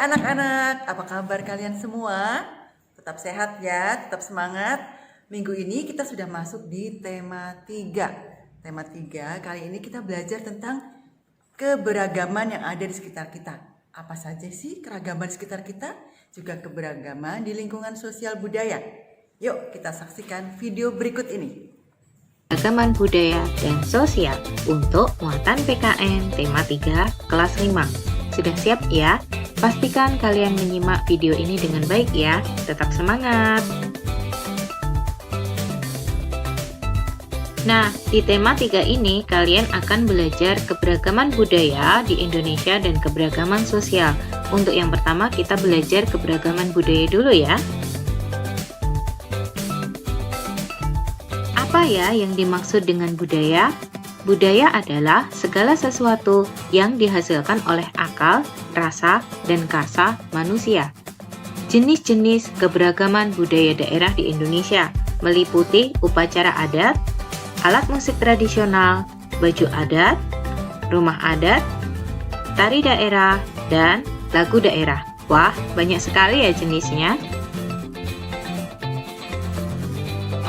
anak-anak, apa kabar kalian semua? Tetap sehat ya, tetap semangat. Minggu ini kita sudah masuk di tema 3. Tema 3 kali ini kita belajar tentang keberagaman yang ada di sekitar kita. Apa saja sih keragaman di sekitar kita? Juga keberagaman di lingkungan sosial budaya. Yuk kita saksikan video berikut ini. Keberagaman budaya dan sosial untuk muatan PKN tema 3 kelas 5. Sudah siap ya? Pastikan kalian menyimak video ini dengan baik ya. Tetap semangat. Nah, di tema 3 ini kalian akan belajar keberagaman budaya di Indonesia dan keberagaman sosial. Untuk yang pertama kita belajar keberagaman budaya dulu ya. Apa ya yang dimaksud dengan budaya? Budaya adalah segala sesuatu yang dihasilkan oleh akal, rasa, dan karsa manusia. Jenis-jenis keberagaman budaya daerah di Indonesia meliputi upacara adat, alat musik tradisional, baju adat, rumah adat, tari daerah, dan lagu daerah. Wah, banyak sekali ya jenisnya.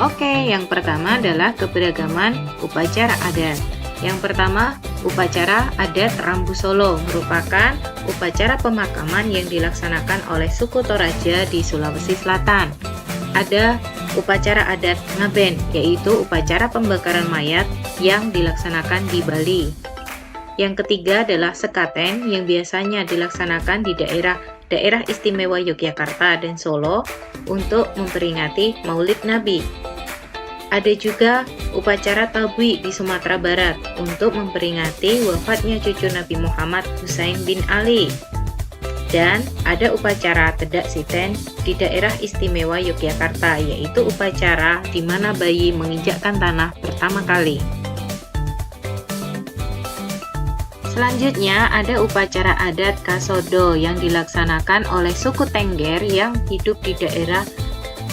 Oke, yang pertama adalah keberagaman upacara adat. Yang pertama, upacara adat Rambu Solo merupakan upacara pemakaman yang dilaksanakan oleh suku Toraja di Sulawesi Selatan. Ada upacara adat Ngaben, yaitu upacara pembakaran mayat yang dilaksanakan di Bali. Yang ketiga adalah Sekaten yang biasanya dilaksanakan di daerah istimewa Yogyakarta dan Solo untuk memperingati Maulid Nabi. Ada juga upacara Tabwi di Sumatera Barat untuk memperingati wafatnya cucu Nabi Muhammad Husain bin Ali. Dan ada upacara Tedak Siten di daerah istimewa Yogyakarta, yaitu upacara di mana bayi menginjakkan tanah pertama kali. Selanjutnya ada upacara adat Kasodo yang dilaksanakan oleh suku Tengger yang hidup di daerah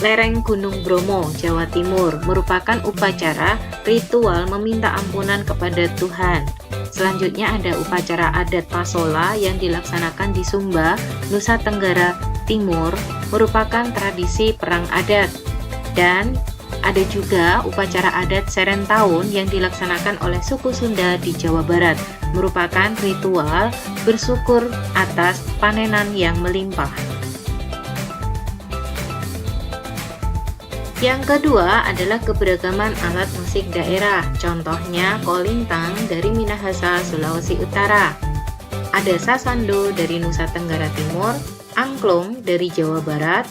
lereng Gunung Bromo, Jawa Timur, merupakan upacara ritual meminta ampunan kepada Tuhan. Selanjutnya ada upacara adat Pasola yang dilaksanakan di Sumba, Nusa Tenggara Timur, merupakan tradisi perang adat. Dan ada juga upacara adat Serentaun yang dilaksanakan oleh suku Sunda di Jawa Barat, merupakan ritual bersyukur atas panenan yang melimpah. Yang kedua adalah keberagaman alat musik daerah, contohnya kolintang dari Minahasa, Sulawesi Utara. Ada sasando dari Nusa Tenggara Timur, angklung dari Jawa Barat,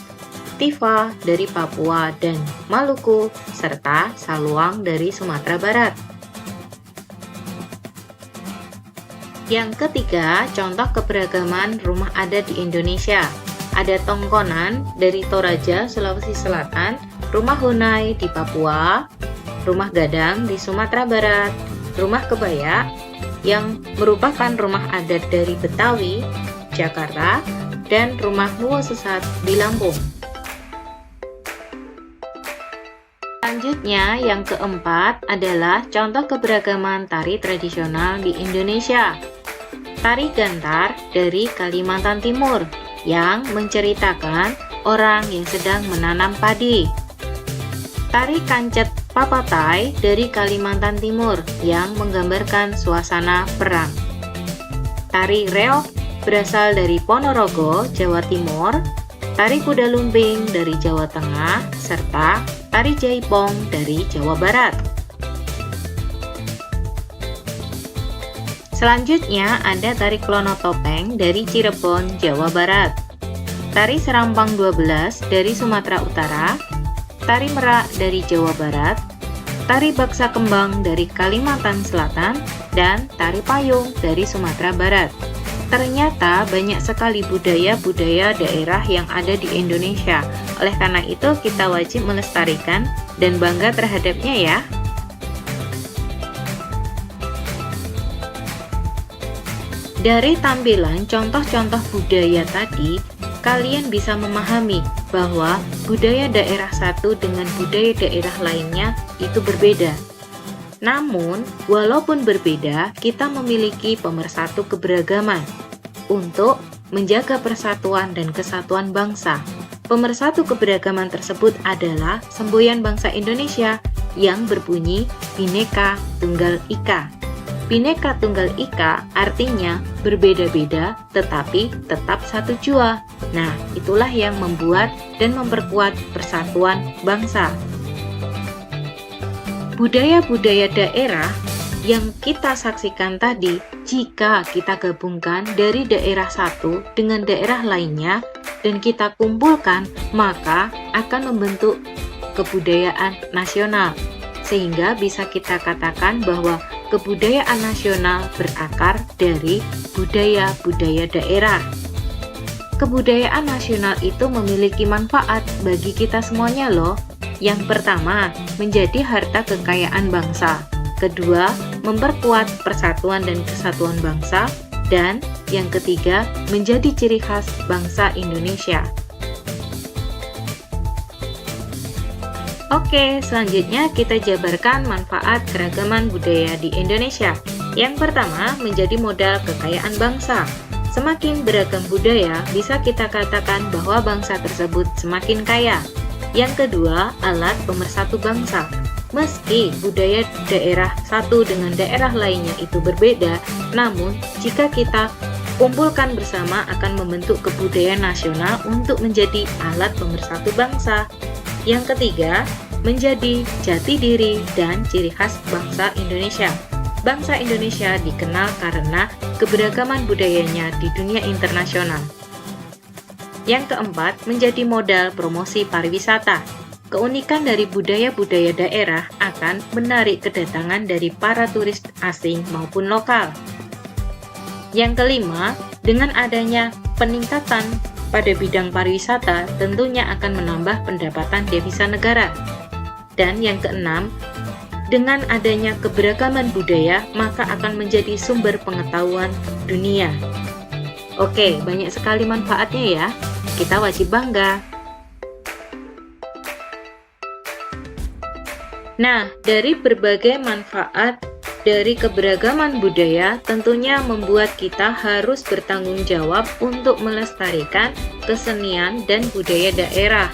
tifa dari Papua dan Maluku, serta saluang dari Sumatera Barat. Yang ketiga, contoh keberagaman rumah adat di Indonesia. Ada tongkonan dari Toraja, Sulawesi Selatan, rumah Hunay di Papua, rumah Gadang di Sumatera Barat, rumah Kebaya yang merupakan rumah adat dari Betawi, Jakarta, dan rumah Nuwo Sesat di Lampung. Selanjutnya, yang keempat adalah contoh keberagaman tari tradisional di Indonesia. Tari Gantar dari Kalimantan Timur yang menceritakan orang yang sedang menanam padi. Tari Kancet Papatai dari Kalimantan Timur yang menggambarkan suasana perang. Tari Reog berasal dari Ponorogo, Jawa Timur. Tari Kuda Lumping dari Jawa Tengah, serta Tari Jaipong dari Jawa Barat. Selanjutnya ada Tari Klono Topeng dari Cirebon, Jawa Barat. Tari Serampang 12 dari Sumatera Utara. Tari Merak dari Jawa Barat, Tari Baksa Kembang dari Kalimantan Selatan, dan Tari Payung dari Sumatera Barat. Ternyata banyak sekali budaya-budaya daerah yang ada di Indonesia. Oleh karena itu kita wajib melestarikan dan bangga terhadapnya ya. Dari tampilan contoh-contoh budaya tadi, kalian bisa memahami bahwa budaya daerah satu dengan budaya daerah lainnya itu berbeda. Namun, walaupun berbeda, kita memiliki pemersatu keberagaman. Untuk menjaga persatuan dan kesatuan bangsa. Pemersatu keberagaman tersebut adalah semboyan bangsa Indonesia yang berbunyi Bhinneka Tunggal Ika. Bhinneka Tunggal Ika artinya berbeda-beda tetapi tetap satu jua. Nah, itulah yang membuat dan memperkuat persatuan bangsa. Budaya-budaya daerah yang kita saksikan tadi, jika kita gabungkan dari daerah satu dengan daerah lainnya dan kita kumpulkan, maka akan membentuk kebudayaan nasional. Sehingga bisa kita katakan bahwa kebudayaan nasional berakar dari budaya-budaya daerah. Kebudayaan nasional itu memiliki manfaat bagi kita semuanya loh. Yang pertama, menjadi harta kekayaan bangsa. Kedua, memperkuat persatuan dan kesatuan bangsa. Dan yang ketiga, menjadi ciri khas bangsa Indonesia. Oke, selanjutnya kita jabarkan manfaat keragaman budaya di Indonesia. Yang pertama, menjadi modal kekayaan bangsa. Semakin beragam budaya, bisa kita katakan bahwa bangsa tersebut semakin kaya. Yang kedua, alat pemersatu bangsa. Meski budaya daerah satu dengan daerah lainnya itu berbeda, namun jika kita kumpulkan bersama akan membentuk kebudayaan nasional untuk menjadi alat pemersatu bangsa. Yang ketiga, menjadi jati diri dan ciri khas bangsa Indonesia. Bangsa Indonesia dikenal karena keberagaman budayanya di dunia internasional. Yang keempat, menjadi modal promosi pariwisata. Keunikan dari budaya-budaya daerah akan menarik kedatangan dari para turis asing maupun lokal. Yang kelima, dengan adanya peningkatan pada bidang pariwisata tentunya akan menambah pendapatan devisa negara. Dan yang keenam, dengan adanya keberagaman budaya maka akan menjadi sumber pengetahuan dunia. Oke, banyak sekali manfaatnya ya. Kita wajib bangga. Nah, dari berbagai manfaat dari keberagaman budaya tentunya membuat kita harus bertanggung jawab untuk melestarikan kesenian dan budaya daerah.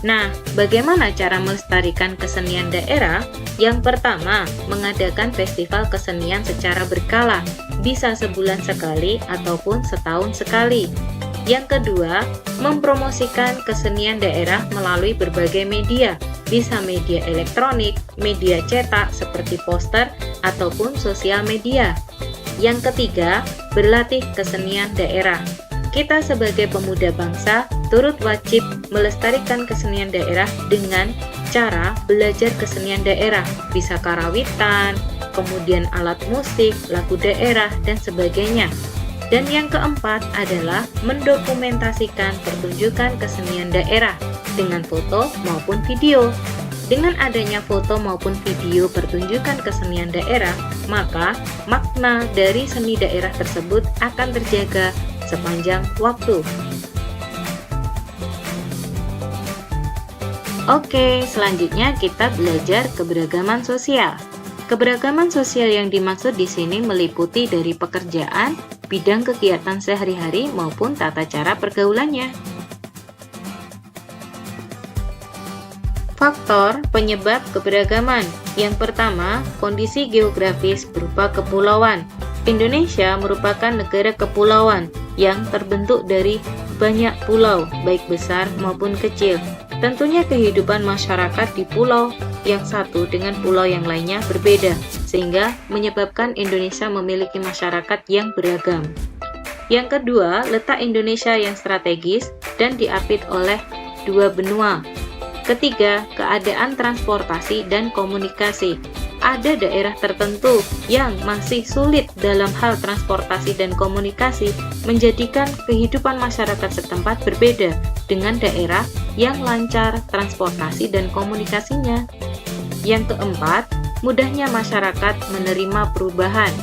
Nah, bagaimana cara melestarikan kesenian daerah? Yang pertama, mengadakan festival kesenian secara berkala, bisa sebulan sekali ataupun setahun sekali. Yang kedua, mempromosikan kesenian daerah melalui berbagai media, bisa media elektronik, media cetak seperti poster, ataupun sosial media. Yang ketiga, berlatih kesenian daerah. Kita sebagai pemuda bangsa turut wajib melestarikan kesenian daerah dengan cara belajar kesenian daerah, bisa karawitan, kemudian alat musik, lagu daerah, dan sebagainya. Dan yang keempat adalah mendokumentasikan pertunjukan kesenian daerah dengan foto maupun video. Dengan adanya foto maupun video pertunjukan kesenian daerah, maka makna dari seni daerah tersebut akan terjaga sepanjang waktu. Oke, selanjutnya kita belajar keberagaman sosial. Keberagaman sosial yang dimaksud di sini meliputi dari pekerjaan, bidang kegiatan sehari-hari maupun tata cara pergaulannya. Faktor penyebab keberagaman. Yang pertama, kondisi geografis berupa kepulauan. Indonesia merupakan negara kepulauan yang terbentuk dari banyak pulau, baik besar maupun kecil. Tentunya kehidupan masyarakat di pulau yang satu dengan pulau yang lainnya berbeda, sehingga menyebabkan Indonesia memiliki masyarakat yang beragam. Yang kedua, letak Indonesia yang strategis dan diapit oleh dua benua. Ketiga, keadaan transportasi dan komunikasi. Ada daerah tertentu yang masih sulit dalam hal transportasi dan komunikasi, menjadikan kehidupan masyarakat setempat berbeda dengan daerah yang lancar transportasi dan komunikasinya. Yang keempat, mudahnya masyarakat menerima perubahan.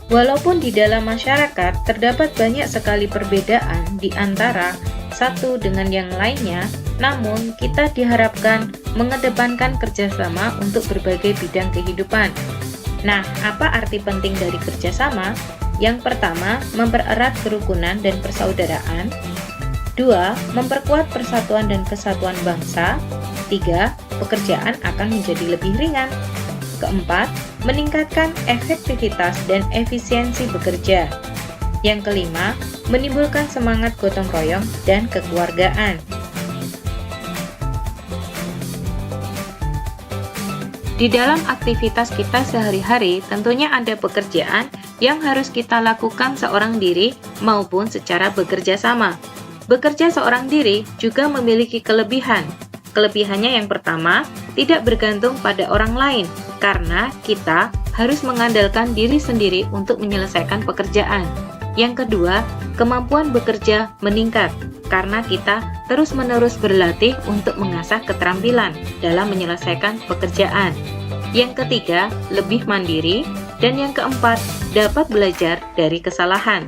Walaupun di dalam masyarakat terdapat banyak sekali perbedaan di antara satu dengan yang lainnya, namun kita diharapkan mengedepankan kerjasama untuk berbagai bidang kehidupan. Nah, apa arti penting dari kerjasama? Yang pertama, mempererat kerukunan dan persaudaraan. 2. Memperkuat persatuan dan kesatuan bangsa. 3. Pekerjaan akan menjadi lebih ringan. Keempat, meningkatkan efektivitas dan efisiensi bekerja. Yang kelima, menimbulkan semangat gotong royong dan kekeluargaan. Di dalam aktivitas kita sehari-hari, tentunya ada pekerjaan yang harus kita lakukan seorang diri maupun secara bekerja sama. Bekerja seorang diri juga memiliki kelebihan. Kelebihannya yang pertama, tidak bergantung pada orang lain, karena kita harus mengandalkan diri sendiri untuk menyelesaikan pekerjaan. Yang kedua, kemampuan bekerja meningkat, karena kita terus-menerus berlatih untuk mengasah keterampilan dalam menyelesaikan pekerjaan. Yang ketiga, lebih mandiri, dan yang keempat, dapat belajar dari kesalahan.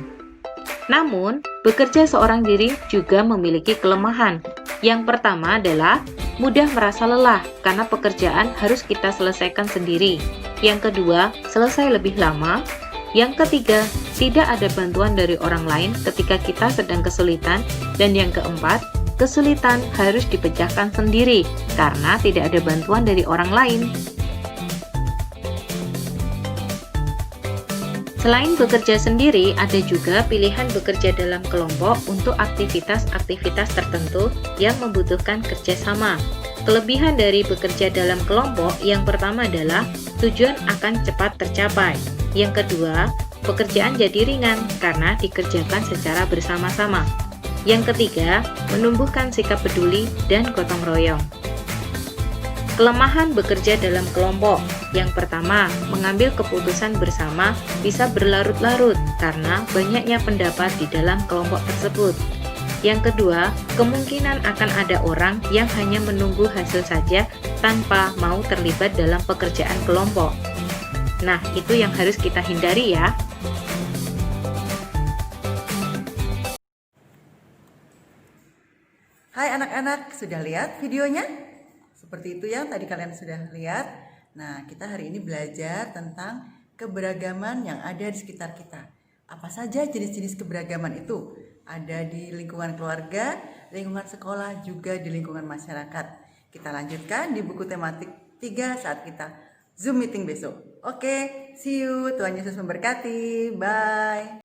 Namun, bekerja seorang diri juga memiliki kelemahan. Yang pertama adalah mudah merasa lelah karena pekerjaan harus kita selesaikan sendiri. Yang kedua, selesai lebih lama. Yang ketiga, tidak ada bantuan dari orang lain ketika kita sedang kesulitan. Dan yang keempat, kesulitan harus dipecahkan sendiri karena tidak ada bantuan dari orang lain. Selain bekerja sendiri, ada juga pilihan bekerja dalam kelompok untuk aktivitas-aktivitas tertentu yang membutuhkan kerjasama. Kelebihan dari bekerja dalam kelompok yang pertama adalah tujuan akan cepat tercapai. Yang kedua, pekerjaan jadi ringan karena dikerjakan secara bersama-sama. Yang ketiga, menumbuhkan sikap peduli dan gotong royong. Kelemahan bekerja dalam kelompok. Yang pertama, mengambil keputusan bersama bisa berlarut-larut karena banyaknya pendapat di dalam kelompok tersebut. Yang kedua, kemungkinan akan ada orang yang hanya menunggu hasil saja tanpa mau terlibat dalam pekerjaan kelompok. Nah, itu yang harus kita hindari ya. Hai anak-anak, sudah lihat videonya? Seperti itu ya, tadi kalian sudah lihat. Nah, kita hari ini belajar tentang keberagaman yang ada di sekitar kita. Apa saja jenis-jenis keberagaman itu? Ada di lingkungan keluarga, lingkungan sekolah, juga di lingkungan masyarakat. Kita lanjutkan di buku tematik 3 saat kita Zoom meeting besok. Oke, see you. Tuhan Yesus memberkati. Bye.